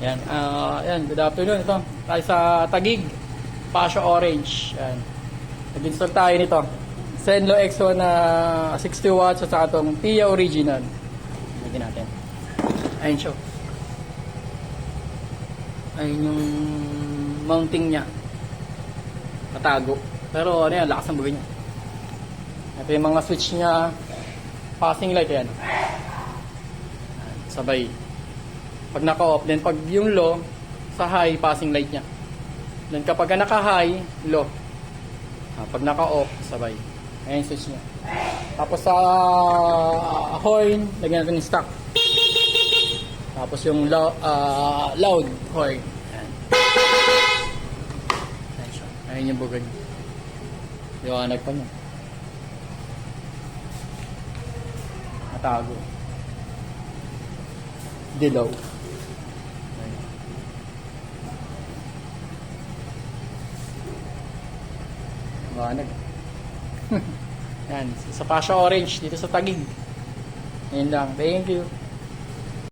Yan, yan, good afternoon. Ito, tayo sa Taguig, Passion Orange. Yan. Nag-install tayo nito. Zenlo X1 na 60 watts at saka itong TIA Original. Lagyan natin. Ayun siya. Ayun yung mounting niya. Natago. Pero ano yan, lakas ng buhay niya. Ito yung mga switch niya. Passing light yan. Sabay. Pag naka-off, then pag yung low, sa high, passing light niya. Then kapag naka-high, low. Pag naka-off, sabay. Ayan yung switch niya. Tapos sa horn, lagyan natin yung stock. Tapos yung loud horn. Ayan. Ayan siya. Ayan yung bugad. Liwanag pa niya. Matago. Dilaw. Liwanag. Yan. Sa Passion Orange, dito sa Taguig. Ayun lang. Thank you.